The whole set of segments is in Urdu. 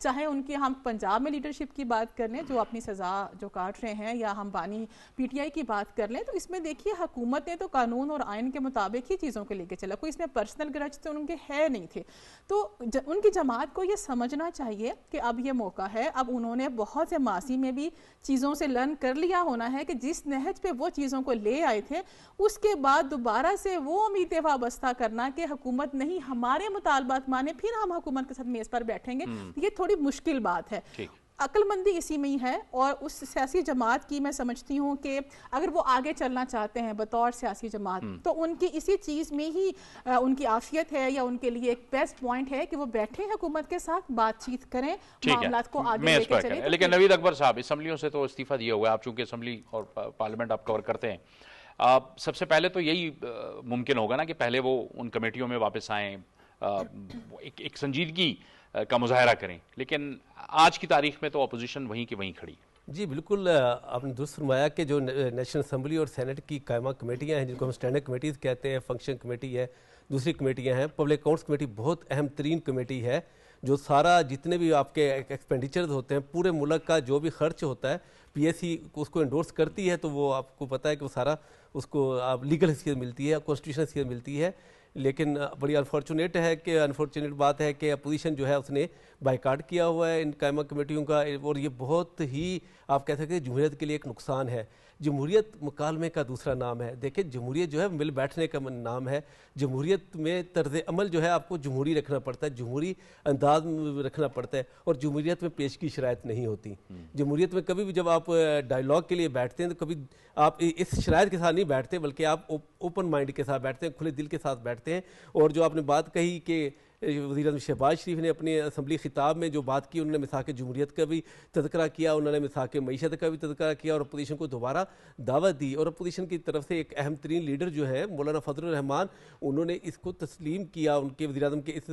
چاہے ان کی ہم پنجاب میں لیڈرشپ کی بات کر لیں جو اپنی سزا جو کاٹ رہے ہیں, یا ہم بانی پی ٹی آئی کی بات کر لیں, تو اس میں دیکھیے حکومت نے تو قانون اور آئین کے مطابق ہی چیزوں کو لے کے چلا, کوئی اس میں پرسنل گرج تو ان کے ہے نہیں تھے. تو ان کی جماعت کو یہ سمجھنا چاہیے کہ اب یہ موقع ہے, اب انہوں نے بہت سے ماضی میں بھی چیزوں سے لرن کر لیا ہونا ہے کہ جس نہج پہ وہ چیزوں کو لے آئے تھے اس کے بعد دوبارہ سے وہ امیدیں وابستہ کرنا کہ حکومت نہیں ہمارے مطالبات مانے پھر ہم حکومت کے ساتھ میز پر بیٹھیں گے, یہ تھوڑی مشکل بات ہے. عقل مندی اسی میں ہی ہے, اور اس سیاسی جماعت کی میں سمجھتی ہوں کہ اگر وہ آگے چلنا چاہتے ہیں بطور سیاسی جماعت تو ان کی اسی چیز میں ہی ان کی عافیت ہے, یا ان کے لیے ایک بیسٹ پوائنٹ ہے کہ وہ بیٹھیں حکومت کے ساتھ بات چیت کریں, معاملات کو آگے لے کے چلیں. لیکن نوید اکبر صاحب, اسمبلیوں سے تو استعفیٰ دیا ہوا ہے, آپ چونکہ اسمبلی اور پارلیمنٹ آپ کور کرتے ہیں, سب سے پہلے تو یہی ممکن ہوگا نا کہ پہلے وہ ان کمیٹیوں میں واپس آئیں, ایک سنجیدگی کا مظاہرہ کریں, لیکن آج کی تاریخ میں تو اپوزیشن وہیں کی وہیں کھڑی. جی بالکل, آپ نے درست فرمایا کہ جو نیشنل اسمبلی اور سینٹ کی قائمہ کمیٹیاں ہیں جن کو ہم اسٹینڈنگ کمیٹیز کہتے ہیں, فنکشن کمیٹی ہے, دوسری کمیٹیاں ہیں, پبلک اکاؤنٹس کمیٹی بہت اہم ترین کمیٹی ہے جو سارا جتنے بھی آپ کے ایکسپینڈیچرز ہوتے ہیں پورے ملک کا جو بھی خرچ ہوتا ہے پی ایس سی اس کو انڈورس کرتی ہے, تو وہ آپ کو پتہ ہے کہ وہ سارا اس کو لیگل حیثیت ملتی ہے, کانسٹیٹیوشنل حیثیت ملتی ہے. لیکن بڑی انفارچونیٹ بات ہے کہ اپوزیشن جو ہے اس نے بائیکاٹ کیا ہوا ہے ان قائمہ کمیٹیوں کا, اور یہ بہت ہی آپ کہہ سکتے ہیں جمہوریت کے لیے ایک نقصان ہے. جمہوریت مکالمے کا دوسرا نام ہے. دیکھیں جمہوریت جو ہے مل بیٹھنے کا نام ہے. جمہوریت میں طرز عمل جو ہے آپ کو جمہوری رکھنا پڑتا ہے, جمہوری انداز میں رکھنا پڑتا ہے, اور جمہوریت میں پیش کی شرائط نہیں ہوتی. جمہوریت میں کبھی بھی جب آپ ڈائیلاگ کے لیے بیٹھتے ہیں تو کبھی آپ اس شرائط کے ساتھ نہیں بیٹھتے بلکہ آپ اوپن مائنڈ کے ساتھ بیٹھتے ہیں, کھلے دل کے ساتھ بیٹھتے ہیں. اور جو آپ نے بات کہی کہ وزیر اعظم شہباز شریف نے اپنے اسمبلی خطاب میں جو بات کی, انہوں نے مساق جمہوریت کا بھی تذکرہ کیا, انہوں نے مساق معیشت کا بھی تذکرہ کیا, اور اپوزیشن کو دوبارہ دعوت دی. اور اپوزیشن کی طرف سے ایک اہم ترین لیڈر جو ہے مولانا فضل الرحمان, انہوں نے اس کو تسلیم کیا ان کے وزیر اعظم کے اس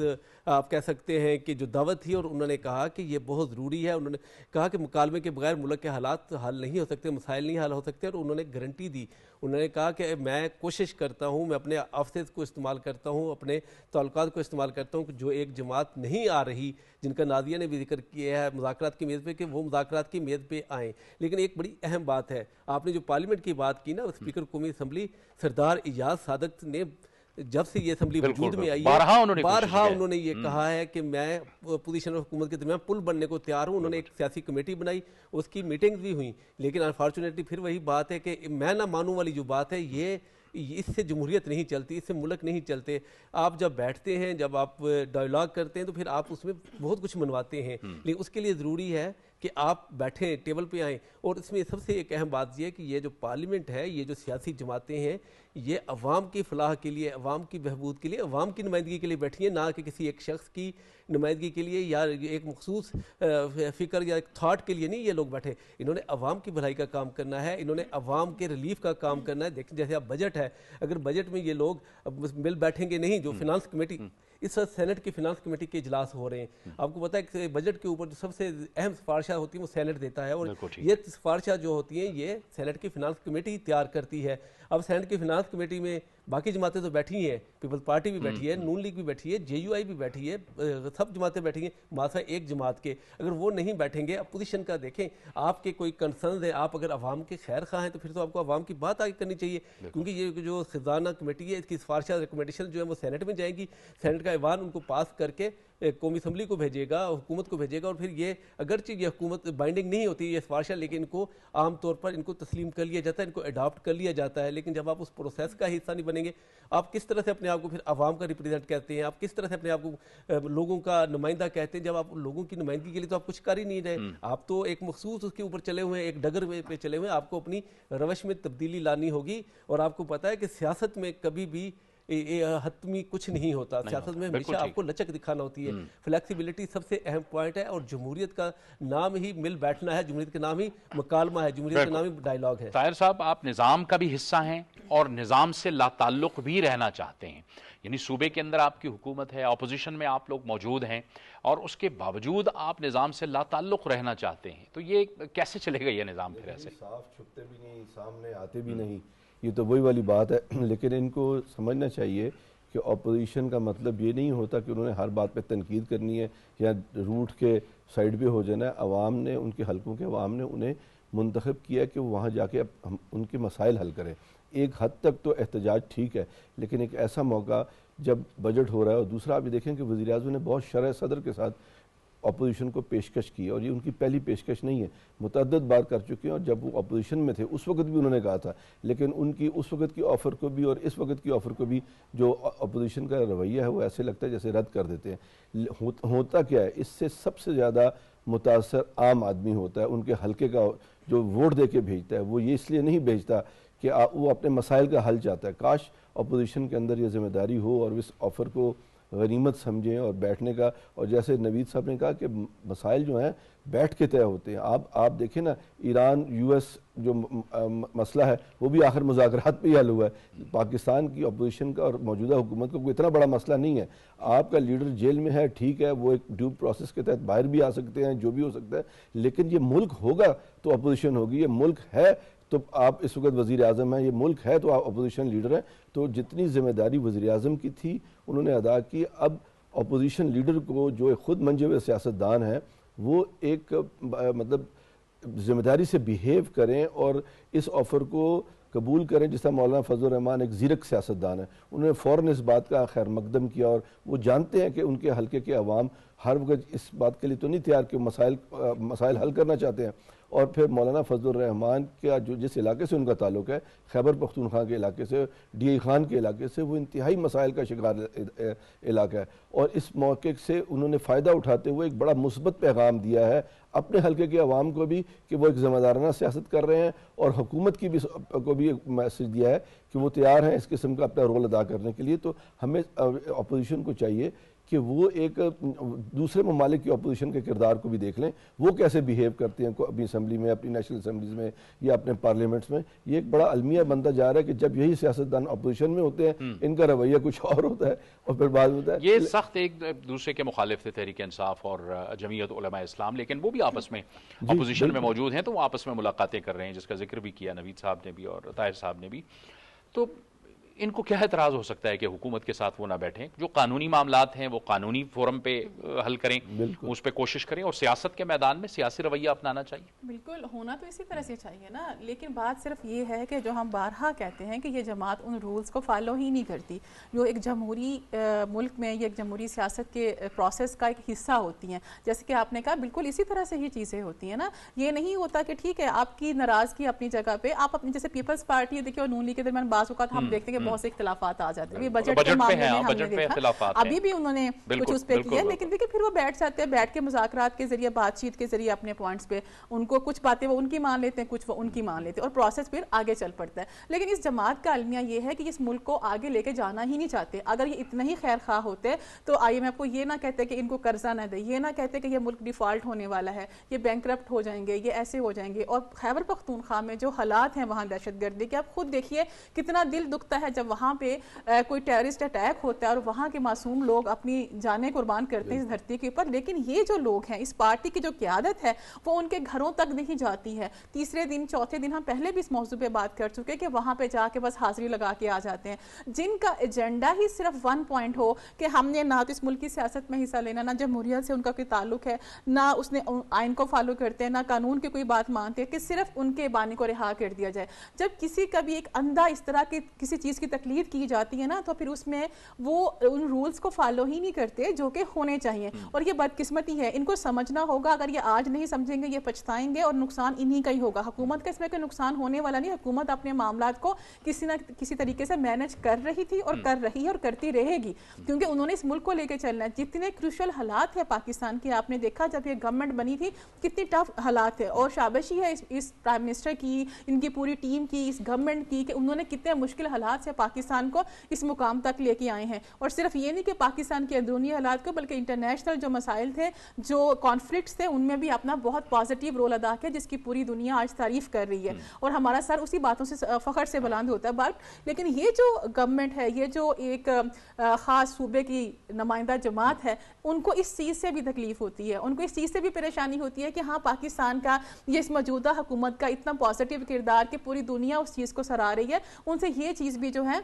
آپ کہہ سکتے ہیں کہ جو دعوت تھی, اور انہوں نے کہا کہ یہ بہت ضروری ہے. انہوں نے کہا کہ مکالمے کے بغیر ملک کے حالات حل نہیں ہو سکتے, مسائل نہیں حل ہو سکتے, اور انہوں نے گارنٹی دی. انہوں نے کہا کہ میں کوشش کرتا ہوں, میں اپنے آفسز کو استعمال کرتا ہوں, اپنے تعلقات کو استعمال کرتا ہوں کہ جو ایک جماعت نہیں آ رہی جن کا نازیہ نے بھی ذکر کیا ہے مذاکرات کی میز پہ, کہ وہ مذاکرات کی میز پہ آئیں. لیکن ایک بڑی اہم بات ہے, آپ نے جو پارلیمنٹ کی بات کی نا, اسپیکر قومی اسمبلی سردار اعجاز صادق نے جب سے یہ اسمبلی وجود میں آئی ہے بارہا انہوں نے یہ کہا ہے کہ میں اپوزیشن اور حکومت کے درمیان پل بننے کو تیار ہوں. انہوں نے ایک سیاسی کمیٹی بنائی, اس کی میٹنگز بھی ہوئیں, لیکن انفارچونیٹلی پھر وہی بات ہے کہ میں نہ مانوں والی جو بات ہے, یہ اس سے جمہوریت نہیں چلتی, اس سے ملک نہیں چلتے. آپ جب بیٹھتے ہیں, جب آپ ڈائیلاگ کرتے ہیں تو پھر آپ اس میں بہت کچھ منواتے ہیں, لیکن اس کے لیے ضروری ہے کہ آپ بیٹھیں, ٹیبل پہ آئیں. اور اس میں سب سے ایک اہم بات یہ ہے کہ یہ جو پارلیمنٹ ہے, یہ جو سیاسی جماعتیں ہیں, یہ عوام کی فلاح کے لیے, عوام کی بہبود کے لیے, عوام کی نمائندگی کے لیے بیٹھی ہیں, نہ کہ کسی ایک شخص کی نمائندگی کے لیے یا ایک مخصوص فکر یا ایک تھاٹ کے لیے نہیں یہ لوگ بیٹھے. انہوں نے عوام کی بھلائی کا کام کرنا ہے, انہوں نے عوام کے ریلیف کا کام کرنا ہے. دیکھیں جیسے اب بجٹ ہے, اگر بجٹ میں یہ لوگ مل بیٹھیں گے نہیں, جو فنانس کمیٹی اس وقت سینٹ کی فنانس کمیٹی کے اجلاس ہو رہے ہیں, آپ کو پتہ ہے کہ بجٹ کے اوپر جو سب سے اہم سفارشات ہوتی ہیں وہ سینٹ دیتا ہے, اور یہ سفارشات جو ہوتی ہیں یہ سینٹ کی فنانس کمیٹی تیار کرتی ہے. اب سینٹ کی فنانس کمیٹی میں باقی جماعتیں تو بیٹھی ہیں, پیپلز پارٹی بھی بیٹھی ہے, نون لیگ بھی بیٹھی ہے, جے یو آئی بھی بیٹھی ہے, سب جماعتیں بیٹھی ہیں ماسا ایک جماعت کے. اگر وہ نہیں بیٹھیں گے, اپوزیشن کا دیکھیں آپ کے کوئی کنسرنز ہیں, آپ اگر عوام کے خیر خواہ ہیں تو پھر تو آپ کو عوام کی بات آگے کرنی چاہیے, کیونکہ یہ جو خزانہ کمیٹی ہے اس کی سفارشات ریکمنڈیشن جو ہے وہ سینٹ میں جائیں گی, سینٹ کا ایوان ان کو پاس کر کے قومی اسمبلی کو بھیجے گا, حکومت کو بھیجے گا, اور پھر یہ اگرچہ یہ حکومت بائنڈنگ نہیں ہوتی یہ سفارشات, لیکن ان کو عام طور پر ان کو تسلیم کر لیا جاتا ہے, ان کو اڈاپٹ کر لیا جاتا ہے. لیکن جب آپ اس پروسیس کا حصہ نہیں بنیں گے, آپ کس طرح سے اپنے آپ کو پھر عوام کا ریپرزینٹ کہتے ہیں, آپ کس طرح سے اپنے آپ کو لوگوں کا نمائندہ کہتے ہیں, جب آپ لوگوں کی نمائندگی کے لیے تو آپ کچھ کر ہی نہیں رہے, آپ تو ایک مخصوص اس کے اوپر چلے ہوئے ہیں, ایک ڈگر پہ چلے ہوئے ہیں. آپ کو اپنی روش میں تبدیلی لانی ہوگی, اور آپ کو پتہ ہے کہ سیاست میں کبھی بھی حتمی کچھ نہیں ہوتا, سیاست میں ہمیشہ آپ کو لچک دکھانا ہوتی ہے, فلیکسیبلٹی سب سے اہم پوائنٹ ہے. اور جمہوریت کا نام ہی مل بیٹھنا ہے, جمہوریت کا نام ہی مکالمہ ہے, جمہوریت کا نام ہی ڈائیلاگ ہے. طاہر صاحب, آپ نظام کا بھی حصہ ہیں اور نظام سے لا تعلق بھی رہنا چاہتے ہیں, یعنی صوبے کے اندر آپ کی حکومت ہے, اپوزیشن میں آپ لوگ موجود ہیں, اور اس کے باوجود آپ نظام سے لا تعلق رہنا چاہتے ہیں, تو یہ کیسے چلے گا یہ نظام پھر ایسے؟ صاف چھپتے بھی نہیں, سامنے آتے بھی نہیں, یہ تو وہی والی بات ہے. لیکن ان کو سمجھنا چاہیے کہ اپوزیشن کا مطلب یہ نہیں ہوتا کہ انہوں نے ہر بات پہ تنقید کرنی ہے یا روٹ کے سائڈ پہ ہو جانا ہے. عوام نے، ان کے حلقوں کے عوام نے انہیں منتخب کیا کہ وہ وہاں جا کے اب ان کے مسائل حل کریں. ایک حد تک تو احتجاج ٹھیک ہے، لیکن ایک ایسا موقع جب بجٹ ہو رہا ہے، اور دوسرا آپ یہ دیکھیں کہ وزیر اعظم نے بہت شرح صدر کے ساتھ اپوزیشن کو پیشکش کی، اور یہ ان کی پہلی پیشکش نہیں ہے، متعدد بار کر چکے ہیں. اور جب وہ اپوزیشن میں تھے اس وقت بھی انہوں نے کہا تھا، لیکن ان کی اس وقت کی آفر کو بھی اور اس وقت کی آفر کو بھی جو اپوزیشن کا رویہ ہے وہ ایسے لگتا ہے جیسے رد کر دیتے ہیں. ہوتا کیا ہے، اس سے سب سے زیادہ متاثر عام آدمی ہوتا ہے. ان کے حلقے کا جو ووٹ دے کے بھیجتا ہے وہ یہ اس لیے نہیں بھیجتا کہ وہ اپنے مسائل کا حل چاہتا ہے. کاش اپوزیشن کے اندر یہ ذمہ داری ہو اور اس آفر کو غنیمت سمجھیں اور بیٹھنے کا. اور جیسے نوید صاحب نے کہا کہ مسائل جو ہیں بیٹھ کے طے ہوتے ہیں. آپ دیکھیں نا، ایران یو ایس جو مسئلہ ہے وہ بھی آخر مذاکرات پہ ہی حل ہوا ہے. پاکستان کی اپوزیشن کا اور موجودہ حکومت کا کوئی اتنا بڑا مسئلہ نہیں ہے. آپ کا لیڈر جیل میں ہے، ٹھیک ہے، وہ ایک ڈیو پروسیس کے تحت باہر بھی آ سکتے ہیں، جو بھی ہو سکتا ہے، لیکن یہ ملک ہوگا تو اپوزیشن ہوگی. یہ ملک ہے تو آپ اس وقت وزیر اعظم ہیں، یہ ملک ہے تو آپ اپوزیشن لیڈر ہیں. تو جتنی ذمہ داری وزیر اعظم کی تھی انہوں نے ادا کی. اب اپوزیشن لیڈر کو جو ایک خود منجے ہوئے سیاستدان ہیں وہ ایک مطلب ذمہ داری سے بیہیو کریں اور اس آفر کو قبول کریں. جس طرح مولانا فضل الرحمان ایک زیرک سیاستدان ہیں، انہوں نے فوراً اس بات کا خیر مقدم کیا، اور وہ جانتے ہیں کہ ان کے حلقے کے عوام ہر وقت اس بات کے لیے تو نہیں تیار کہ مسائل حل کرنا چاہتے ہیں. اور پھر مولانا فضل الرحمان کا جو جس علاقے سے ان کا تعلق ہے، خیبر پختونخوا کے علاقے سے، ڈی ای خان کے علاقے سے، وہ انتہائی مسائل کا شکار علاقہ ہے. اور اس موقع سے انہوں نے فائدہ اٹھاتے ہوئے ایک بڑا مثبت پیغام دیا ہے اپنے حلقے کے عوام کو بھی کہ وہ ایک ذمہ دارانہ سیاست کر رہے ہیں، اور حکومت کی بھی کو بھی ایک میسج دیا ہے کہ وہ تیار ہیں اس قسم کا اپنا رول ادا کرنے کے لیے. تو ہمیں اپوزیشن کو چاہیے کہ وہ ایک دوسرے ممالک کی اپوزیشن کے کردار کو بھی دیکھ لیں، وہ کیسے بیہیو کرتے ہیں اپنی اسمبلی میں، اپنی نیشنل اسمبلیز میں یا اپنے پارلیمنٹس میں. یہ ایک بڑا المیہ بنتا جا رہا ہے کہ جب یہی سیاستدان اپوزیشن میں ہوتے ہیں ان کا رویہ کچھ اور ہوتا ہے، اور پھر بعد ہوتا ہے یہ سخت ایک دوسرے کے مخالف تھے تحریک انصاف اور جمعیت علماء اسلام، لیکن وہ بھی آپس میں اپوزیشن میں موجود ہیں تو وہ آپس میں ملاقاتیں کر رہے ہیں، جس کا ذکر بھی کیا نوید صاحب نے بھی اور طاہر صاحب نے بھی. تو ان کو کیا اعتراض ہو سکتا ہے کہ حکومت کے ساتھ وہ نہ بیٹھیں؟ جو قانونی معاملات ہیں وہ قانونی فورم پہ حل کریں، اس پہ کوشش کریں، اور سیاست کے میدان میں سیاسی رویہ اپنانا چاہیے. بالکل ہونا تو اسی طرح سے چاہیے نا، لیکن بات صرف یہ ہے کہ جو ہم بارہا کہتے ہیں کہ یہ جماعت ان رولز کو فالو ہی نہیں کرتی جو ایک جمہوری ملک میں یا ایک جمہوری سیاست کے پروسیس کا ایک حصہ ہوتی ہیں. جیسے کہ آپ نے کہا بالکل اسی طرح سے ہی چیزیں ہوتی ہیں نا. یہ نہیں ہوتا کہ ٹھیک ہے آپ کی ناراضگی اپنی جگہ پہ، آپ اپنی جیسے پیپلز پارٹی دیکھیں اور نون لیگ کے درمیان بعض اوقات ہم دیکھتے ہیں کہ بہت سے اختلافات آ جاتے ہیں. بجٹ کے معاملے میں ہم نے دیکھا ابھی بھی انہوں نے کچھ اس پہ کیا، لیکن دیکھیں پھر وہ بیٹھ جاتے ہیں، بیٹھ کے مذاکرات کے ذریعے، بات چیت کے ذریعے اپنے پوائنٹس پہ ان کو کچھ باتیں وہ ان کی مان لیتے ہیں، کچھ وہ ان کی مان لیتے ہیں، اور پروسیس پھر آگے چل پڑتا ہے. لیکن اس جماعت کا المیہ یہ ہے کہ اس ملک کو آگے لے کے جانا ہی نہیں چاہتے. اگر یہ اتنا ہی خیر خواہ ہوتے تو IMF کو یہ نہ کہتے کہ ان کو قرضہ نہ دے، یہ نہ کہتے کہ یہ ملک ڈیفالٹ ہونے والا ہے، یہ بینکرپٹ ہو جائیں گے، یہ ایسے ہو جائیں گے. اور خیبر پختونخوا میں جو حالات ہیں وہاں دہشت گردی کے، آپ خود دیکھیے کتنا دل دکھتا ہے جب وہاں پہ کوئی ٹیررسٹ اٹیک ہوتا ہے اور وہاں کے معصوم لوگ اپنی جانیں قربان کرتے ہیں اس دھرتی کے اوپر. لیکن یہ جو لوگ ہیں، اس پارٹی کی جو قیادت ہے وہ ان کے گھروں تک نہیں جاتی ہے. تیسرے دن چوتھے دن ہم پہلے بھی اس موضوع پہ بات کر چکے کہ وہاں پہ جا کے بس حاضری لگا کے آ جاتے ہیں، جن کا ایجنڈا ہی صرف ون پوائنٹ ہو کہ ہم نے نہ تو اس ملک کی سیاست میں حصہ لینا، نہ جمہوریت سے ان کا کوئی تعلق ہے، نہ اس نے آئین کو فالو کرتے ہیں، نہ قانون کی کوئی بات مانتے ہیں، کہ صرف ان کے بانی کو رہا کر دیا جائے. جب کسی کا بھی ایک اندھا اس طرح کی کسی چیز کی تقلید کی جاتی ہے نا، تو پھر اس میں وہ ان رولز کو فالو ہی نہیں کرتے جو کہ ہونے چاہیے. اور یہ بدقسمتی ہے، ان کو سمجھنا ہوگا. اگر یہ آج نہیں سمجھیں گے یہ پچھتائیں گے، اور نقصان انہی کا ہی ہوگا. حکومت کا اس میں کوئی نقصان ہونے والا نہیں. حکومت اپنے معاملات کو کسی نہ کسی طریقے سے مینج کر رہی تھی اور کر رہی ہے اور کرتی رہے گی، کیونکہ انہوں نے اس ملک کو لے کے چلنا ہے. جتنے کروشل حالات ہیں پاکستان کے، آپ نے دیکھا جب یہ گورنمنٹ بنی تھی کتنی ٹف حالات ہے، اور شاباشی ہے اس پرائم منسٹر کی، ان کی پوری ٹیم کی، اس گورنمنٹ کی، کہ انہوں نے کتنے مشکل حالات سے پاکستان کو اس مقام تک لے کے آئے ہیں. اور صرف یہ نہیں کہ پاکستان کے اندرونی حالات کو، بلکہ انٹرنیشنل جو مسائل تھے، جو کانفلکٹس تھے، ان میں بھی اپنا بہت پازیٹیو رول ادا کیا، جس کی پوری دنیا آج تعریف کر رہی ہے. اور ہمارا سر اسی باتوں سے فخر سے بلند ہوتا ہے. لیکن یہ جو گورنمنٹ ہے، یہ جو ایک خاص صوبے کی نمائندہ جماعت ہے، ان کو اس چیز سے بھی تکلیف ہوتی ہے، ان کو اس چیز سے بھی پریشانی ہوتی ہے کہ ہاں پاکستان کا یہ اس موجودہ حکومت کا اتنا پازیٹیو کردار کہ پوری دنیا اس چیز کو سراہ رہی ہے، ان سے یہ چیز بھی جو ہے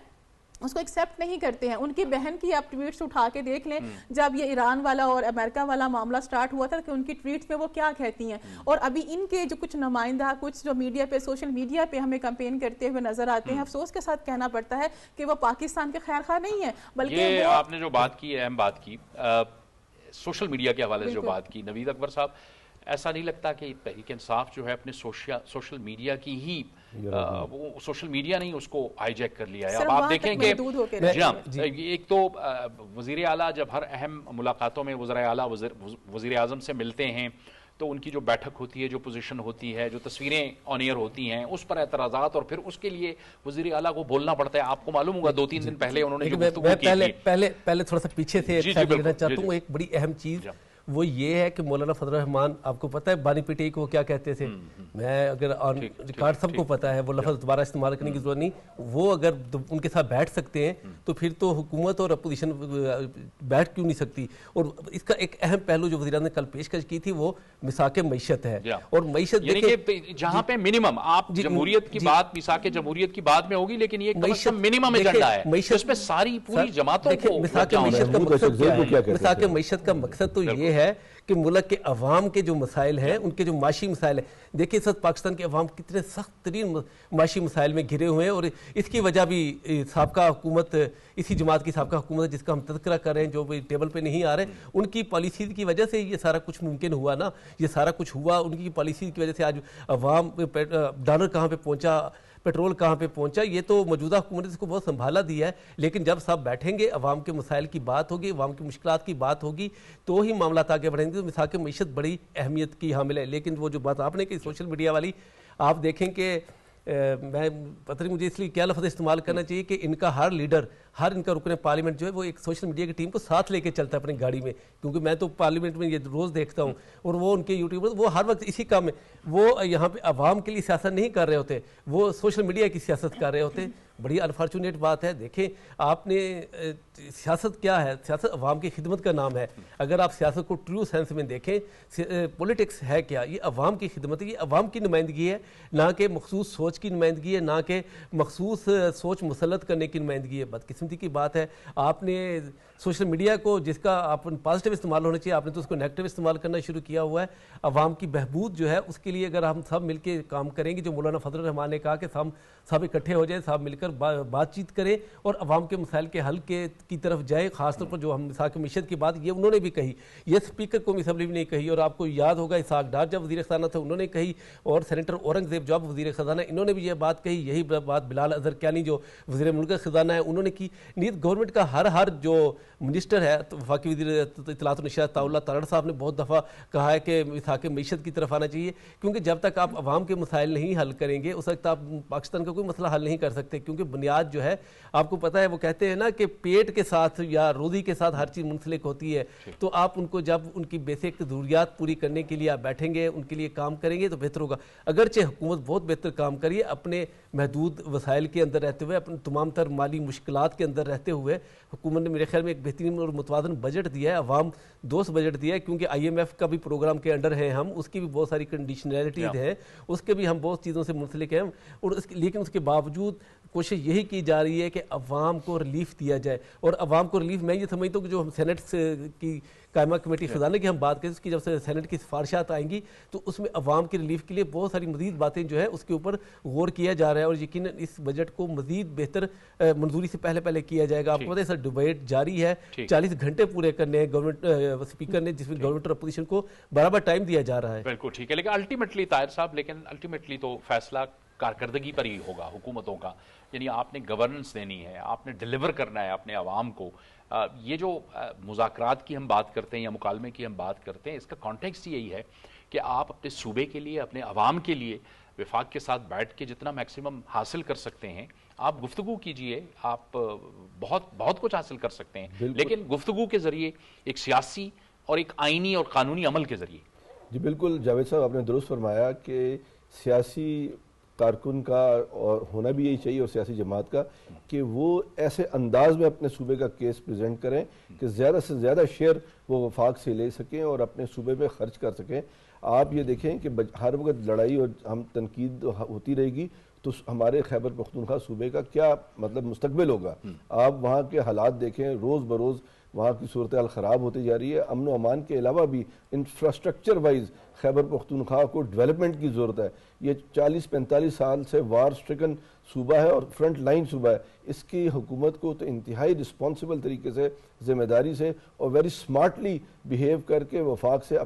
اس کو ایکسیپٹ نہیں کرتے ہیں. ان کی بہن کی آپ ٹویٹس اٹھا کے دیکھ لیں جب یہ ایران والا اور امریکہ والا معاملہ سٹارٹ ہوا تھا کہ ان کی ٹویٹس میں وہ کیا کہتی ہیں. اور ابھی ان کے جو کچھ نمائندہ کچھ جو میڈیا پہ سوشل میڈیا پہ ہمیں کمپین کرتے ہوئے نظر آتے ہیں, افسوس کے ساتھ کہنا پڑتا ہے کہ وہ پاکستان کے خیر خواہ نہیں ہیں, بلکہ یہ آپ نے جو بات کی, اہم بات کی, سوشل میڈیا کے حوالے سے جو بات کی نوید اکبر صاحب, ایسا نہیں لگتا کہ تحریک انصاف جو ہے اپنے سوشل میڈیا کی ہی وہ سوشل میڈیا نہیں اس کو ہائی جیک کر لیا ہے. اب آپ دیکھیں کہ جی ہاں, ایک تو وزیر اعلیٰ جب ہر اہم ملاقاتوں میں وزرائے اعلیٰ وزیر اعظم سے ملتے ہیں تو ان کی جو بیٹھک ہوتی ہے, جو پوزیشن ہوتی ہے, جو تصویریں آن ایئر ہوتی ہیں, اس پر اعتراضات, اور پھر اس کے لیے وزیر اعلیٰ کو بولنا پڑتا ہے. آپ کو معلوم ہوگا 2-3 دن پہلے انہوں نے جو گفتگو کی تھی, پہلے تھوڑا سا پیچھے سے لینا چاہتا ہوں. ایک بڑی اہم چیز وہ یہ ہے کہ مولانا فضل الرحمان, آپ کو پتہ ہے بانی پی ٹی آئی کو کیا کہتے تھے, میں اگر آن ریکارڈ سب کو پتا ہے, وہ لفظ دوبارہ استعمال کرنے کی ضرورت نہیں. وہ اگر ان کے ساتھ بیٹھ سکتے ہیں تو پھر تو حکومت اور اپوزیشن بیٹھ کیوں نہیں سکتی. اور اس کا ایک اہم پہلو جو وزیر اعظم نے کل پیشکش کی تھی وہ میثاق معیشت ہے. اور معیشت یعنی کہ جہاں پہ منیمم آپ جمہوریت کی بات, میثاق جمہوریت کی بات میں ہوگی, لیکن یہ منیمم ایجنڈا ہے اس میں ساری پوری جماعتوں کو. میثاق معیشت کا مقصد کیا ہے؟ میثاق معیشت کا مقصد تو یہ ہے کہ ملک کے عوام کے جو مسائل ہیں, ان کے جو معاشی مسائل ہیں, دیکھیں اس وقت پاکستان کے عوام کتنے سخت ترین معاشی مسائل میں گھرے ہوئے ہیں. اور اس کی وجہ بھی سابقہ حکومت, اسی جماعت کی سابقہ حکومت جس کا ہم تذکرہ کر رہے ہیں, جو بھی ٹیبل پہ نہیں آ رہے, ان کی پالیسیز کی وجہ سے یہ سارا کچھ ممکن ہوا نا. یہ سارا کچھ ہوا ان کی پالیسیز کی وجہ سے. آج عوام ڈالر کہاں پہ پہنچا, پیٹرول کہاں پہ پہنچا, یہ تو موجودہ حکومت نے اس کو بہت سنبھالا دیا ہے. لیکن جب سب بیٹھیں گے, عوام کے مسائل کی بات ہوگی, عوام کی مشکلات کی بات ہوگی, تو ہی معاملات آگے بڑھیں گے. تو میثاق معیشت بڑی اہمیت کی حامل ہے. لیکن وہ جو بات آپ نے کی سوشل میڈیا والی, آپ دیکھیں کہ میں پتہ نہیں مجھے اس لیے کیا لفظ استعمال کرنا چاہیے کہ ان کا ہر لیڈر, ہر ان کا رکن پارلیمنٹ جو ہے وہ ایک سوشل میڈیا کی ٹیم کو ساتھ لے کے چلتا ہے اپنی گاڑی میں. کیونکہ میں تو پارلیمنٹ میں یہ روز دیکھتا ہوں, اور وہ ان کے یوٹیوبر وہ ہر وقت اسی کام میں, وہ یہاں پہ عوام کے لیے سیاست نہیں کر رہے ہوتے, وہ سوشل میڈیا کی سیاست کر رہے ہوتے. بڑی انفارچونیٹ بات ہے. دیکھیں آپ نے سیاست کیا ہے, سیاست عوام کی خدمت کا نام ہے. اگر آپ سیاست کو ٹرو سینس میں دیکھیں, پولیٹکس ہے کیا, یہ عوام کی خدمت ہے, یہ عوام کی نمائندگی ہے, نہ کہ مخصوص سوچ کی نمائندگی ہے, نہ کہ مخصوص سوچ مسلط کرنے کی نمائندگی ہے. بدقسمتی کی بات ہے آپ نے سوشل میڈیا کو, جس کا آپ پازیٹیو استعمال ہونا چاہیے, آپ نے تو اس کو نیگیٹو استعمال کرنا شروع کیا ہوا ہے. عوام کی بہبود جو ہے اس کے لیے اگر ہم سب مل کے کام کریں گے, جو مولانا فضل الرحمان نے کہا کہ سب اکٹھے ہو جائیں, سب مل کر بات چیت کریں اور عوام کے مسائل کے حل کی طرف جائیں. خاص طور پر جو ہم میثاق معیشت کی بات, یہ انہوں نے بھی کہی, یہ اسپیکر قومی اسمبلی بھی نہیں کہی. اور آپ کو یاد ہوگا اسحاق ڈار جب وزیر خزانہ تھا انہوں نے کہی, اور سینیٹر اورنگزیب جب وزیر خزانہ انہوں نے بھی یہ بات کہی. یہی بات بلال اظہر کیانی جو وزیر ملک خزانہ ہے انہوں نے کی. نیز گورنمنٹ کا ہر جو منسٹر ہے, وفاقی وزیر اطلاعات و نشریات طاء اللہ تارڑ صاحب نے بہت دفعہ کہا ہے کہ میثاق معیشت کی طرف آنا چاہیے. کیونکہ جب تک آپ عوام کے مسائل نہیں حل کریں گے اس وقت آپ پاکستان کا کوئی مسئلہ حل نہیں کر سکتے. کیونکہ بنیاد جو ہے آپ کو پتہ ہے, وہ کہتے ہیں نا کہ پیٹ کے ساتھ یا روزی کے ساتھ ہر چیز منسلک ہوتی ہے. تو آپ ان کو جب ان کی بیسک ضروریات پوری کرنے کے لیے آپ بیٹھیں گے, ان کے لیے کام کریں گے تو بہتر ہوگا. اگرچہ حکومت بہت بہتر کام کریے, اپنے محدود وسائل کے اندر رہتے ہوئے, اپنے تمام تر مالی مشکلات کے اندر رہتے ہوئے, حکومت نے میرے خیال میں ایک بہترین اور متوازن بجٹ دیا ہے, عوام دوست بجٹ دیا ہے. کیونکہ IMF کا بھی پروگرام کے انڈر ہیں ہم, اس کی بھی بہت ساری کنڈیشنلٹیز ہیں, اس کے بھی ہم بہت چیزوں سے منسلک ہیں. اور لیکن اس کے باوجود کوشش یہی کی جا رہی ہے کہ عوام کو ریلیف دیا جائے. اور عوام کو ریلیف میں یہ سمجھتا ہوں کہ جو ہم سینٹ کی قائمہ کمیٹی خزانہ کی ہم بات کریں, اس کی جب سے سینٹ کی سفارشات آئیں گی تو اس میں عوام کی ریلیف کے لیے بہت ساری مزید باتیں جو ہے اس کے اوپر غور کیا جا رہا ہے. اور یقیناً اس بجٹ کو مزید بہتر منظوری سے پہلے کیا جائے گا. آپ کو پتہ ہے سر ڈیبیٹ جاری ہے, 40 گھنٹے پورے کرنے ہیں گورنمنٹ اسپیکر نے, جس میں گورنمنٹ اور اپوزیشن کو برابر ٹائم دیا جا رہا ہے. بالکل ٹھیک ہے. لیکن الٹیمیٹلی طاہر صاحب, الٹیمیٹلی تو فیصلہ کارکردگی پر ہی ہوگا حکومتوں کا. یعنی آپ نے گورننس دینی ہے, آپ نے ڈیلیور کرنا ہے اپنے عوام کو. یہ جو مذاکرات کی ہم بات کرتے ہیں یا مکالمے کی ہم بات کرتے ہیں, اس کا کانٹیکسٹ یہی ہے کہ آپ اپنے صوبے کے لیے, اپنے عوام کے لیے وفاق کے ساتھ بیٹھ کے جتنا میکسیمم حاصل کر سکتے ہیں آپ گفتگو کیجئے. آپ بہت کچھ حاصل کر سکتے ہیں, لیکن گفتگو کے ذریعے, ایک سیاسی اور ایک آئینی اور قانونی عمل کے ذریعے. جی بالکل جاوید صاحب, آپ نے درست فرمایا کہ سیاسی کارکن کا اور ہونا بھی یہی چاہیے, اور سیاسی جماعت کا, کہ وہ ایسے انداز میں اپنے صوبے کا کیس پریزنٹ کریں کہ زیادہ سے زیادہ شیئر وہ وفاق سے لے سکیں اور اپنے صوبے میں خرچ کر سکیں. آپ یہ دیکھیں کہ ہر وقت لڑائی اور ہم تنقید ہوتی رہے گی تو ہمارے خیبر پختونخوا صوبے کا کیا مطلب مستقبل ہوگا؟ آپ وہاں کے حالات دیکھیں، روز بروز وہاں کی صورتحال خراب ہوتی جا رہی ہے. امن و امان کے علاوہ بھی انفراسٹرکچر وائز خیبر پختونخوا کو ڈیولپمنٹ کی ضرورت ہے. یہ 40-45 سال سے وار سٹرکن صوبہ ہے اور فرنٹ لائن صوبہ ہے. اس کی حکومت کو تو انتہائی رسپانسبل طریقے سے، ذمہ داری سے اور ویری سمارٹلی بیہیو کر کے وفاق سے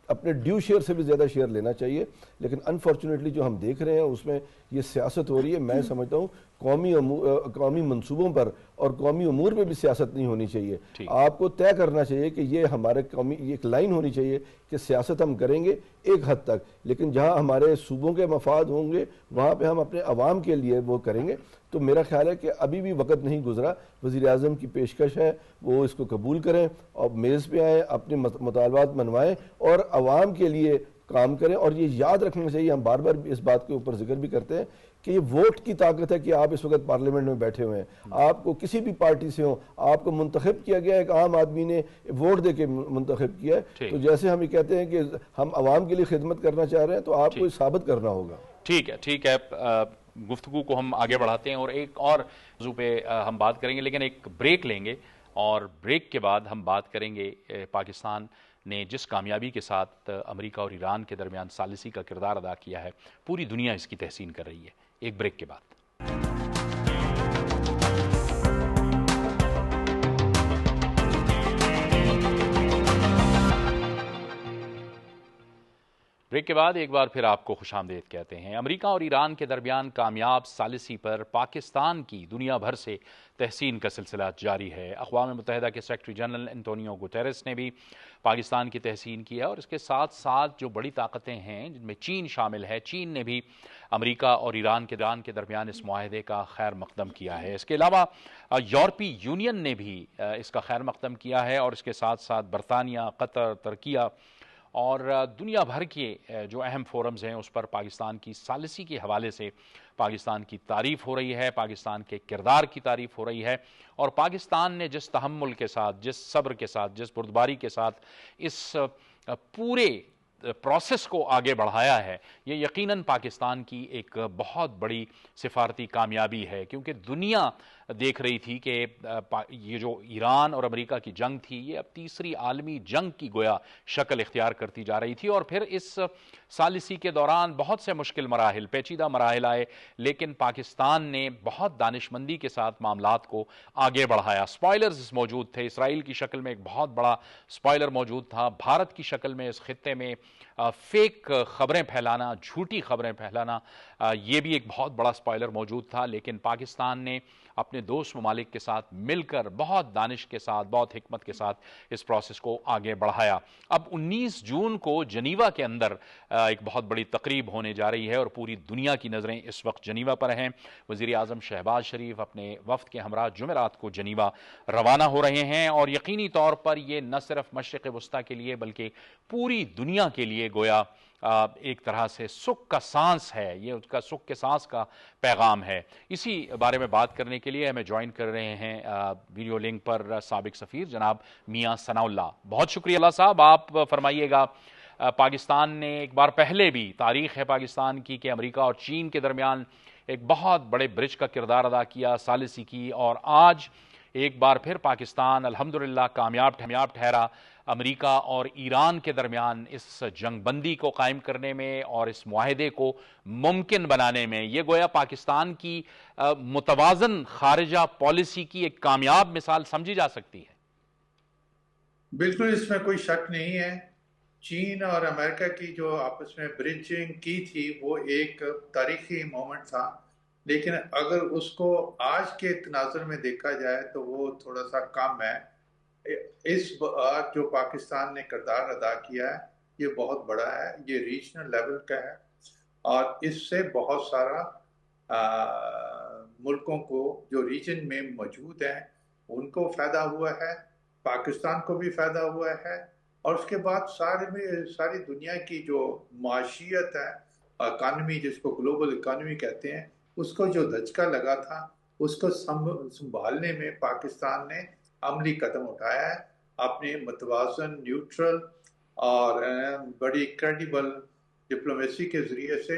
اپنے ڈیو شیئر سے بھی زیادہ شیئر لینا چاہیے. لیکن انفارچونیٹلی جو ہم دیکھ رہے ہیں اس میں یہ سیاست ہو رہی ہے. میں سمجھتا ہوں قومی منصوبوں پر اور قومی امور پہ بھی سیاست نہیں ہونی چاہیے. آپ کو طے کرنا چاہیے کہ یہ ہمارے قومی ایک لائن ہونی چاہیے کہ سیاست ہم کریں گے ایک حد تک، لیکن جہاں ہمارے صوبوں کے مفاد ہوں گے وہاں پہ ہم اپنے عوام کے لیے وہ کریں گے. تو میرا خیال ہے کہ ابھی بھی وقت نہیں گزرا. وزیر اعظم کی پیشکش ہے وہ اس کو قبول کریں اور میز پہ آئیں، اپنے مطالبات منوائیں اور عوام کے لیے کام کریں. اور یہ یاد رکھنا چاہیے، ہم بار بار اس بات کے اوپر ذکر بھی کرتے ہیں کہ یہ ووٹ کی طاقت ہے کہ آپ اس وقت پارلیمنٹ میں بیٹھے ہوئے ہیں. آپ کو کسی بھی پارٹی سے ہوں، آپ کو منتخب کیا گیا، ایک عام آدمی نے ووٹ دے کے منتخب کیا ہے. تو جیسے ہم یہ کہتے ہیں کہ ہم عوام کے لیے خدمت کرنا چاہ رہے ہیں تو آپ کو ثابت کرنا ہوگا. ٹھیک ہے. گفتگو کو ہم آگے بڑھاتے ہیں اور ایک اور موضوع پہ ہم بات کریں گے، لیکن ایک بریک لیں گے اور بریک کے بعد ہم بات کریں گے پاکستان نے جس کامیابی کے ساتھ امریکہ اور ایران کے درمیان ثالثی کا کردار ادا کیا ہے، پوری دنیا اس کی تحسین کر رہی ہے. ایک بریک کے بعد. بریک کے بعد ایک بار پھر آپ کو خوش آمدید کہتے ہیں. امریکہ اور ایران کے درمیان کامیاب ثالثی پر پاکستان کی دنیا بھر سے تحسین کا سلسلہ جاری ہے. اقوام متحدہ کے سیکرٹری جنرل انٹونیو گوٹیرس نے بھی پاکستان کی تحسین کی ہے اور اس کے ساتھ ساتھ جو بڑی طاقتیں ہیں جن میں چین شامل ہے، چین نے بھی امریکہ اور ایران کے درمیان اس معاہدے کا خیر مقدم کیا ہے. اس کے علاوہ یورپی یونین نے بھی اس کا خیر مقدم کیا ہے اور اس کے ساتھ ساتھ برطانیہ، قطر، ترکیہ اور دنیا بھر کے جو اہم فورمز ہیں اس پر پاکستان کی ثالثی کے حوالے سے پاکستان کی تعریف ہو رہی ہے، پاکستان کے کردار کی تعریف ہو رہی ہے. اور پاکستان نے جس تحمل کے ساتھ، جس صبر کے ساتھ، جس بردباری کے ساتھ اس پورے پروسیس کو آگے بڑھایا ہے، یہ یقیناً پاکستان کی ایک بہت بڑی سفارتی کامیابی ہے. کیونکہ دنیا دیکھ رہی تھی کہ یہ جو ایران اور امریکہ کی جنگ تھی یہ اب تیسری عالمی جنگ کی گویا شکل اختیار کرتی جا رہی تھی. اور پھر اس ثالثی کے دوران بہت سے مشکل مراحل، پیچیدہ مراحل آئے، لیکن پاکستان نے بہت دانشمندی کے ساتھ معاملات کو آگے بڑھایا. سپوائلرز موجود تھے، اسرائیل کی شکل میں ایک بہت بڑا سپوائلر موجود تھا، بھارت کی شکل میں اس خطے میں فیک خبریں پھیلانا، جھوٹی خبریں پھیلانا، یہ بھی ایک بہت بڑا سپوائلر موجود تھا. لیکن پاکستان نے اپنے دوست ممالک کے ساتھ مل کر بہت دانش کے ساتھ، بہت حکمت کے ساتھ اس پروسیس کو آگے بڑھایا. اب 19 جون کو جنیوا کے اندر ایک بہت بڑی تقریب ہونے جا رہی ہے اور پوری دنیا کی نظریں اس وقت جنیوا پر ہیں. وزیر اعظم شہباز شریف اپنے وفد کے ہمراہ جمعرات کو جنیوا روانہ ہو رہے ہیں اور یقینی طور پر یہ نہ صرف مشرق وسطیٰ کے لیے بلکہ پوری دنیا کے لیے گویا ایک طرح سے سکھ کا سانس ہے، یہ اس کا سکھ کے سانس کا پیغام ہے. اسی بارے میں بات کرنے کے لیے ہمیں جوائن کر رہے ہیں ویڈیو لنک پر سابق سفیر جناب میاں ثناء اللہ. بہت شکریہ اللہ صاحب. آپ فرمائیے گا، پاکستان نے ایک بار پہلے بھی تاریخ ہے پاکستان کی کہ امریکہ اور چین کے درمیان ایک بہت بڑے برج کا کردار ادا کیا، ثالثی کی، اور آج ایک بار پھر پاکستان الحمدللہ کامیاب ٹھہرا امریکہ اور ایران کے درمیان اس جنگ بندی کو قائم کرنے میں اور اس معاہدے کو ممکن بنانے میں. یہ گویا پاکستان کی متوازن خارجہ پالیسی کی ایک کامیاب مثال سمجھی جا سکتی ہے. بالکل، اس میں کوئی شک نہیں ہے. چین اور امریکہ کی جو آپس میں برجنگ کی تھی وہ ایک تاریخی مومنٹ تھا، لیکن اگر اس کو آج کے تناظر میں دیکھا جائے تو وہ تھوڑا سا کم ہے. اس بار جو پاکستان نے کردار ادا کیا ہے یہ بہت بڑا ہے، یہ ریجنل لیول کا ہے اور اس سے بہت سارا ملکوں کو جو ریجن میں موجود ہیں ان کو فائدہ ہوا ہے، پاکستان کو بھی فائدہ ہوا ہے. اور اس کے بعد ساری دنیا کی جو معاشیت ہے، اکانومی جس کو گلوبل اکانومی کہتے ہیں، اس کو جو دھچکا لگا تھا اس کو سنبھالنے میں پاکستان نے عملی قدم اٹھایا ہے. اپنے متوازن، نیوٹرل اور بڑی کریڈیبل ڈپلومیسی کے ذریعے سے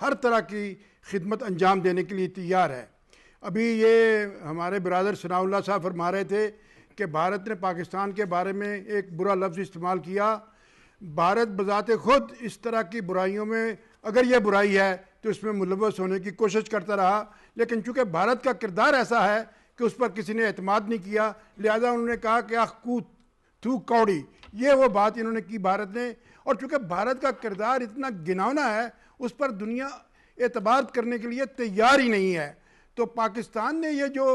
ہر طرح کی خدمت انجام دینے کے لیے تیار ہے۔ ابھی یہ ہمارے برادر ثناء اللہ صاحب فرما رہے تھے کہ بھارت نے پاکستان کے بارے میں ایک برا لفظ استعمال کیا۔ بھارت بذات خود اس طرح کی برائیوں میں اگر یہ برائی ہے تو اس میں ملوث ہونے کی کوشش کرتا رہا، لیکن چونکہ بھارت کا کردار ایسا ہے کہ اس پر کسی نے اعتماد نہیں کیا، لہذا انہوں نے کہا کہ کوت تھو کوڑی، یہ وہ بات انہوں نے کی بھارت نے۔ اور چونکہ بھارت کا کردار اتنا گھناؤنا ہے، اس پر دنیا اعتبار کرنے کے لیے تیار ہی نہیں ہے۔ تو پاکستان نے یہ جو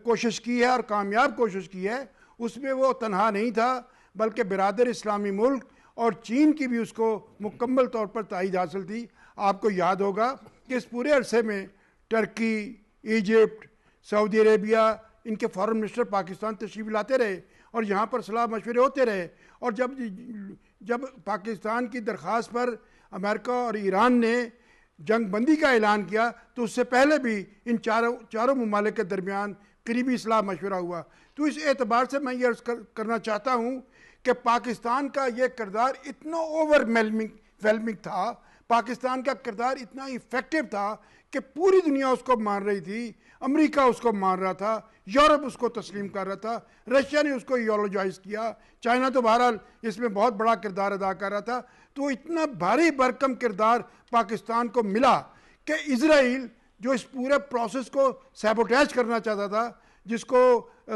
کوشش کی ہے اور کامیاب کوشش کی ہے، اس میں وہ تنہا نہیں تھا، بلکہ برادر اسلامی ملک اور چین کی بھی اس کو مکمل طور پر تائید حاصل تھی۔ آپ کو یاد ہوگا کہ اس پورے عرصے میں ٹرکی، ایجپٹ، سعودی عربیہ، ان کے فارن منسٹر پاکستان تشریف لاتے رہے اور یہاں پر صلاح مشورے ہوتے رہے، اور جب پاکستان کی درخواست پر امریکہ اور ایران نے جنگ بندی کا اعلان کیا تو اس سے پہلے بھی ان چاروں ممالک کے درمیان قریبی صلاح مشورہ ہوا۔ تو اس اعتبار سے میں یہ عرض کرنا چاہتا ہوں کہ پاکستان کا یہ کردار اتنا اوور ویلمنگ تھا، پاکستان کا کردار اتنا ایفیکٹو تھا کہ پوری دنیا اس کو مان رہی تھی، امریکہ اس کو مان رہا تھا، یورپ اس کو تسلیم کر رہا تھا، رشیا نے اس کو ایولوجائز کیا، چائنا تو بہرحال اس میں بہت بڑا کردار ادا کر رہا تھا۔ تو اتنا بھاری بھرکم کردار پاکستان کو ملا کہ اسرائیل جو اس پورے پروسیس کو سیبوٹیج کرنا چاہتا تھا، جس کو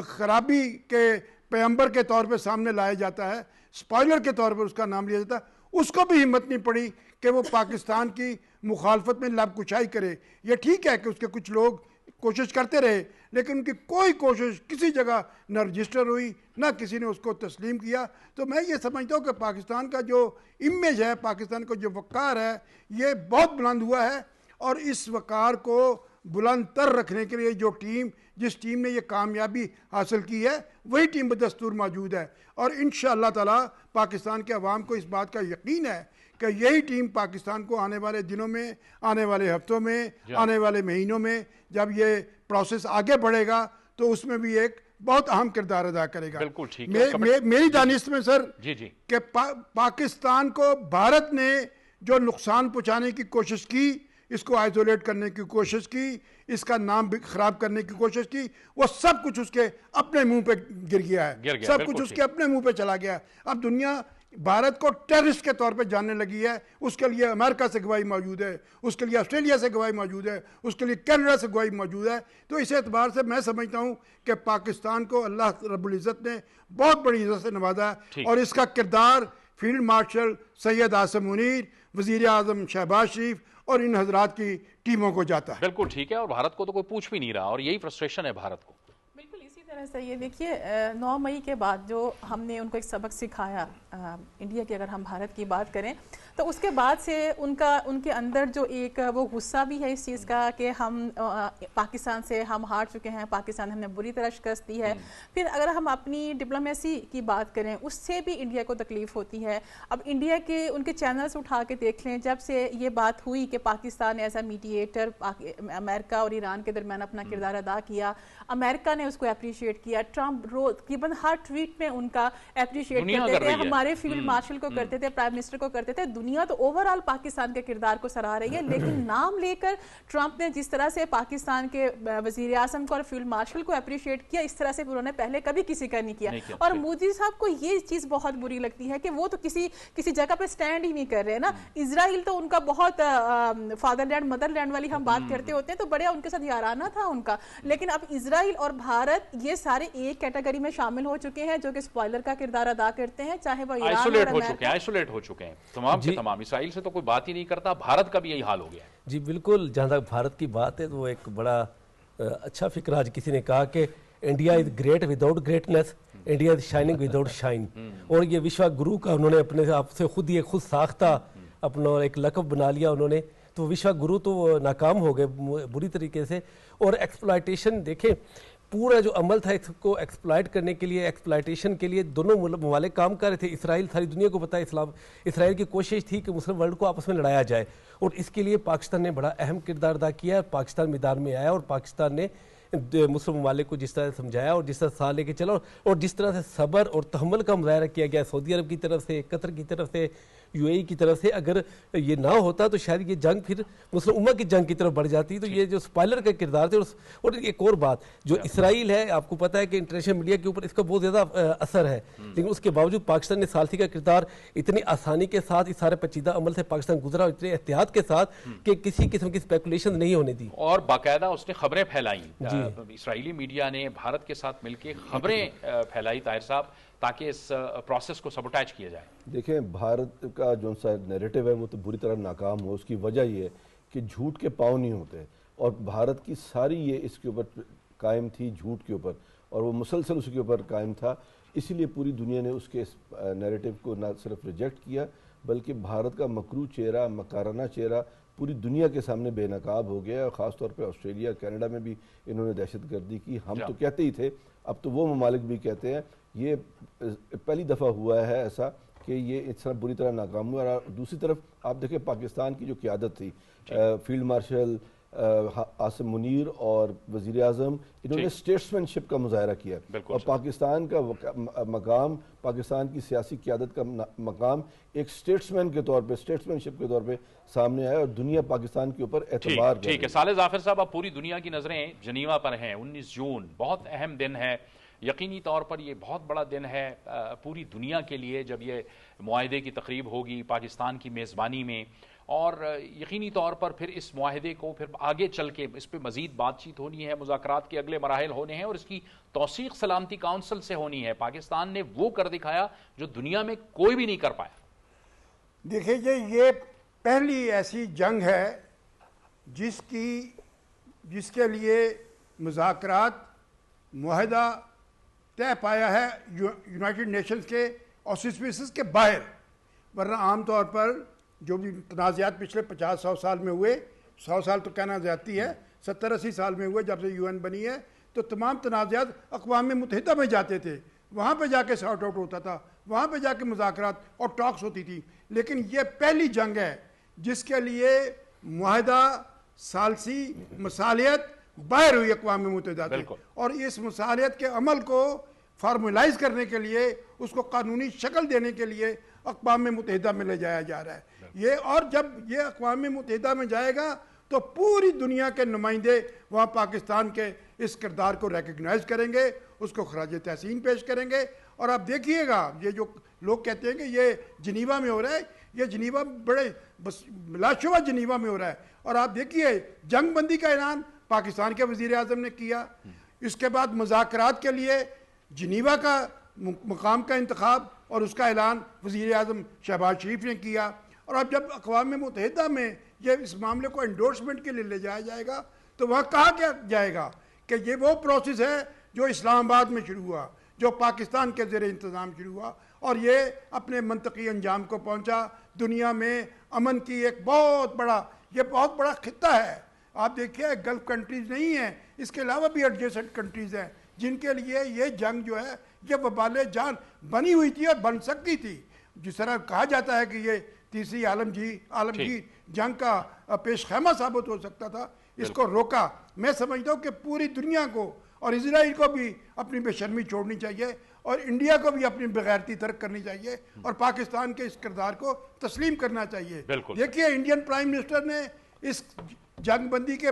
خرابی کے پیغمبر کے طور پہ سامنے لایا جاتا ہے، سپوائلر کے طور پر اس کا نام لیا جاتا ہے، اس کو بھی ہمت نہیں پڑی کہ وہ پاکستان کی مخالفت میں لب کشائی کرے۔ یہ ٹھیک ہے کہ اس کے کچھ لوگ کوشش کرتے رہے، لیکن ان کی کوئی کوشش کسی جگہ نہ رجسٹر ہوئی، نہ کسی نے اس کو تسلیم کیا۔ تو میں یہ سمجھتا ہوں کہ پاکستان کا جو امیج ہے، پاکستان کا جو وقار ہے، یہ بہت بلند ہوا ہے، اور اس وقار کو بلند تر رکھنے کے لیے جس ٹیم نے یہ کامیابی حاصل کی ہے، وہی ٹیم بدستور موجود ہے، اور انشاءاللہ تعالی پاکستان کے عوام کو اس بات کا یقین ہے کہ یہی ٹیم پاکستان کو آنے والے دنوں میں، آنے والے ہفتوں میں، آنے والے مہینوں میں جب یہ پروسیس آگے بڑھے گا تو اس میں بھی ایک بہت اہم کردار ادا کرے گا۔ بالکل ٹھیک ہے۔ میری دانست میں سر جی کہ پاکستان کو بھارت نے جو نقصان پہنچانے کی کوشش کی، اس کو آئزولیٹ کرنے کی کوشش کی، اس کا نام خراب کرنے کی کوشش کی، وہ سب کچھ اس کے اپنے منہ پہ گر گیا ہے، سب کچھ اس کے اپنے منہ پہ چلا گیا ہے۔ اب دنیا بھارت کو ٹیررسٹ کے طور پہ جاننے لگی ہے، اس کے لیے امریکہ سے گواہی موجود ہے، اس کے لیے آسٹریلیا سے گواہی موجود ہے، اس کے لیے کینیڈا سے گواہی موجود ہے۔ تو اس اعتبار سے میں سمجھتا ہوں کہ پاکستان کو اللہ رب العزت نے بہت بڑی عزت سے نوازا ہے، اور اس کا کردار فیلڈ مارشل سید عاصم منیر، وزیر اعظم شہباز شریف اور ان حضرات کی ٹیموں کو جاتا ہے۔ بالکل ٹھیک ہے، اور بھارت کو تو کوئی پوچھ بھی نہیں رہا، اور یہی فرسٹریشن ہے بھارت کو۔ بالکل اسی طرح سے یہ دیکھیے 9 مئی کے بعد جو ہم نے ان کو ایک سبق سکھایا انڈیا کی، اگر ہم بھارت کی بات کریں تو اس کے بعد سے ان کے اندر جو ایک وہ غصہ بھی ہے اس چیز کا کہ ہم پاکستان سے ہم ہار چکے ہیں، پاکستان ہم نے بری طرح شکست دی ہے۔ پھر اگر ہم اپنی ڈپلومیسی کی بات کریں، اس سے بھی انڈیا کو تکلیف ہوتی ہے۔ اب انڈیا کے ان کے چینلز اٹھا کے دیکھ لیں، جب سے یہ بات ہوئی کہ پاکستان ایز اے میڈیٹر امریکہ اور ایران کے درمیان اپنا کردار ادا کیا، امریکہ نے اس کو اپریشیٹ کیا، ٹرمپ تقریباً ہر ٹویٹ میں ان کا اپریشیٹ کرتے تھے، ہمارے فیلڈ مارشل کو کرتے تھے، پرائم منسٹر کو کرتے تھے۔ دنیا تو اوورآل پاکستان کے کردار کو سراہ رہی ہے، لیکن نام لے کر ٹرمپ نے جس طرح سے پاکستان کے وزیر اعظم کو اور فیلڈ مارشل کو اپریشیٹ کیا، اس طرح سے انہوں نے پہلے کبھی کسی کا نہیں کیا۔ اور مودی صاحب کو یہ چیز بہت بری لگتی ہے کہ وہ تو کسی جگہ پہ سٹینڈ ہی نہیں کر رہے نا۔ اسرائیل تو ان کا بہت فادر لینڈ مدر لینڈ والی ہم بات کرتے ہوتے ہیں تو بڑے ان کے ساتھ یارانہ تھا ان کا، لیکن اب اسرائیل اور بھارت یہ سارے ایک کیٹیگری میں شامل ہو چکے ہیں جو کہ سپوائلر کا کردار ادا کرتے ہیں، چاہے وہ ایران اور امریکہ۔ آئسولیٹ ہو چکے ہیں تمام کے تمام، اسرائیل سے تو کوئی بات ہی نہیں کرتا، بھارت کا بھی یہی حال ہو گیا ہے۔ جی بالکل، جہاں تک بھارت کی بات ہے تو وہ ایک بڑا اچھا فکر آج کسی نے کہا کہ India is great without greatness, India is shining without shine, اور یہ وشوا گرو کا انہوں نے اپنے آپ سے خود ساختہ اپنا ایک لقب بنا لیا انہوں نے۔ تو وشوا گرو تو ناکام ہو گئے بری طریقے سے، اور ایکسپلائٹیشن دیکھیں پورا جو عمل تھا اس کو ایکسپلائٹ کرنے کے لیے، ایکسپلائٹیشن کے لیے دونوں ممالک کام کر رہے تھے۔ اسرائیل ساری دنیا کو پتہ ہے، اسرائیل کی کوشش تھی کہ مسلم ورلڈ کو آپس میں لڑایا جائے، اور اس کے لیے پاکستان نے بڑا اہم کردار ادا کیا ہے۔ پاکستان میدان میں آیا اور پاکستان نے مسلم ممالک کو جس طرح سمجھایا اور جس طرح ساتھ لے کے چلا، اور جس طرح سے صبر اور تحمل کا مظاہرہ کیا گیا سعودی عرب کی طرف سے، قطر کی طرف سے، UAE کی طرف سے اگر یہ نہ ہوتا تو شاید یہ جنگ پھر مسلم امہ کی جنگ کی طرف بڑھ جاتی. تو یہ جو اسپائلر کا کردار تھے. اور ایک اور بات جو اسرائیل ہے, آپ کو پتا ہے کہ انٹرنیشنل میڈیا کے اوپر اس کا بہت زیادہ اثر ہے, لیکن اس کے باوجود پاکستان نے ثالثی کا کردار اتنی آسانی کے ساتھ اس سارے پیچیدہ عمل سے پاکستان گزرا, اور اتنے احتیاط کے ساتھ کہ کسی قسم کی اسپیکولیشن نہیں ہونے دی, اور باقاعدہ اس نے خبریں پھیلائیں. اسرائیلی میڈیا نے بھارت کے ساتھ مل کے خبریں پھیلائی طاہر صاحب, تاکہ اس پروسیس کو سبوٹائج کیا جائے. دیکھیں, بھارت کا جو سا نیریٹو ہے وہ تو بری طرح ناکام ہو. اس کی وجہ یہ ہے کہ جھوٹ کے پاؤں نہیں ہوتے, اور بھارت کی ساری یہ اس کے اوپر قائم تھی, جھوٹ کے اوپر, اور وہ مسلسل اس کے اوپر قائم تھا. اسی لیے پوری دنیا نے اس کے نیریٹو کو نہ صرف ریجیکٹ کیا, بلکہ بھارت کا مکروہ چہرہ, مکارانہ چہرہ پوری دنیا کے سامنے بے نقاب ہو گیا. اور خاص طور پہ آسٹریلیا, کینیڈا میں بھی انہوں نے دہشت گردی کی. ہم تو کہتے ہی تھے, اب تو وہ ممالک بھی کہتے ہیں. یہ پہلی دفعہ ہوا ہے ایسا کہ یہ اس طرح بری طرح ناکام ہوا. اور دوسری طرف آپ دیکھیں پاکستان کی جو قیادت تھی, فیلڈ مارشل عاصم منیر اور وزیر اعظم, انہوں نے اسٹیٹسمین شپ کا مظاہرہ کیا, اور پاکستان کا مقام, پاکستان کی سیاسی قیادت کا مقام ایک اسٹیٹسمین کے طور پہ, اسٹیٹسمین شپ کے طور پہ سامنے آیا, اور دنیا پاکستان کے اوپر اعتبار. ٹھیک ہے صالح ظافر صاحب, اب پوری دنیا کی نظریں جنیوا پر ہیں. 19 جون بہت اہم دن ہے, یقینی طور پر یہ بہت بڑا دن ہے پوری دنیا کے لیے, جب یہ معاہدے کی تقریب ہوگی پاکستان کی میزبانی میں, اور یقینی طور پر پھر اس معاہدے کو پھر آگے چل کے اس پہ مزید بات چیت ہونی ہے, مذاکرات کے اگلے مراحل ہونے ہیں, اور اس کی توثیق سلامتی کونسل سے ہونی ہے. پاکستان نے وہ کر دکھایا جو دنیا میں کوئی بھی نہیں کر پایا. دیکھیں یہ پہلی ایسی جنگ ہے جس کے لیے مذاکرات, معاہدہ طے پایا ہے یونائٹڈ نیشنز کے آسپیسز کے باہر. ورنہ عام طور پر جو بھی تنازعات پچھلے 50-100 سال میں ہوئے, 100 سال تو کہنا زیادتی ہے, 70-80 سال میں ہوئے جب سے UN بنی ہے, تو تمام تنازعات اقوام متحدہ میں جاتے تھے, وہاں پہ جا کے سارٹ آؤٹ ہوتا تھا, وہاں پہ جا کے مذاکرات اور ٹاکس ہوتی تھی. لیکن یہ پہلی جنگ ہے جس کے لیے معاہدہ, ثالثی, مصالحت باہر ہوئی اقوام متحدہ سے, اور اس مصالحت کے عمل کو فارمولائز کرنے کے لیے, اس کو قانونی شکل دینے کے لیے اقوام متحدہ میں لے جایا جا رہا ہے یہ. اور جب یہ اقوام متحدہ میں جائے گا تو پوری دنیا کے نمائندے وہاں پاکستان کے اس کردار کو ریکگنائز کریں گے, اس کو خراج تحسین پیش کریں گے. اور آپ دیکھیے گا, یہ جو لوگ کہتے ہیں کہ یہ جنیوا میں ہو رہا ہے, یہ جنیوا بڑے بلاشبہ جنیوا میں ہو رہا ہے. اور آپ دیکھیے جنگ بندی کا اعلان پاکستان کے وزیر اعظم نے کیا, اس کے بعد مذاکرات کے لیے جنیوا کا مقام کا انتخاب اور اس کا اعلان وزیر اعظم شہباز شریف نے کیا. اور اب جب اقوام متحدہ میں یہ اس معاملے کو انڈورسمنٹ کے لیے لے جایا جائے گا تو وہاں کہا کیا جائے گا کہ یہ وہ پروسیس ہے جو اسلام آباد میں شروع ہوا, جو پاکستان کے زیر انتظام شروع ہوا, اور یہ اپنے منطقی انجام کو پہنچا. دنیا میں امن کی ایک بہت بڑا خطہ ہے. آپ دیکھیے گلف کنٹریز نہیں ہیں, اس کے علاوہ بھی ایڈجیسنٹ کنٹریز ہیں جن کے لیے یہ جنگ جو ہے یہ وبال جان بنی ہوئی تھی اور بن سکتی تھی. جس طرح کہا جاتا ہے کہ یہ تیسری عالمگیر جنگ کا پیش خیمہ ثابت ہو سکتا تھا, اس کو روکا. میں سمجھتا ہوں کہ پوری دنیا کو اور اسرائیل کو بھی اپنی بے شرمی چھوڑنی چاہیے, اور انڈیا کو بھی اپنی بغیرتی ترک کرنی چاہیے, اور پاکستان کے اس کردار کو تسلیم کرنا چاہیے. دیکھیے انڈین پرائم منسٹر نے اس جنگ بندی کے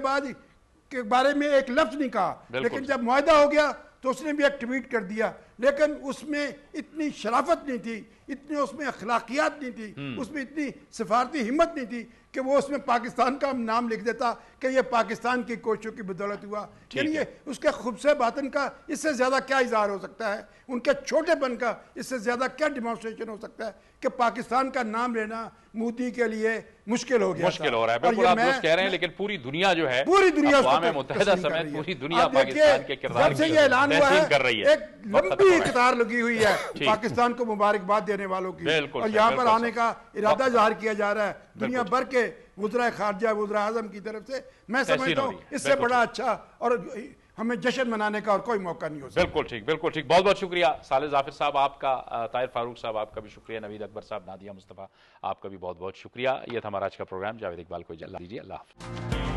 بارے میں ایک لفظ نہیں کہا, لیکن جب معاہدہ ہو گیا تو اس نے بھی ایک ٹویٹ کر دیا, لیکن اس میں اتنی شرافت نہیں تھی, اتنی اس میں اخلاقیات نہیں تھی, اس میں اتنی سفارتی ہمت نہیں تھی کہ وہ اس میں پاکستان کا نام لکھ دیتا کہ یہ پاکستان کی کوششوں کی بدولت ہوا. یعنی اس کے خبث باطن کا اس سے زیادہ کیا اظہار ہو سکتا ہے, ان کے چھوٹے پن کا اس سے زیادہ کیا ڈیمانسٹریشن ہو سکتا ہے کہ پاکستان کا نام لینا مودی کے لیے مشکل ہو گیا, مشکل ہو رہا ہے. بالکل آپ درست کہہ رہے ہیں, لیکن پوری دنیا جو ہے, اقوام متحدہ سمیت پوری دنیا پاکستان کے کردار کی تحسین کر رہی ہے. ایک لمبی قطار لگی ہوئی ہے پاکستان کو مبارکباد دینے والوں کی, اور یہاں پر آنے کا ارادہ ظاہر کیا جا رہا ہے دنیا بھر کے وزراء خارجہ, وزراء اعظم کی طرف سے. میں سمجھتا ہوں اس سے بڑا اچھا اور ہمیں جشن منانے کا اور کوئی موقع نہیں ہو سکتا. بالکل ٹھیک, بالکل ٹھیک. بہت بہت شکریہ صالح ظافر صاحب آپ کا, طاہر فاروق صاحب آپ کا بھی شکریہ, نوید اکبر صاحب, نادیہ مصطفیٰ آپ کا بھی بہت بہت شکریہ. یہ تھا ہمارا آج کا پروگرام. جاوید اقبال کو اجازت دیجیے. اللہ حافظ.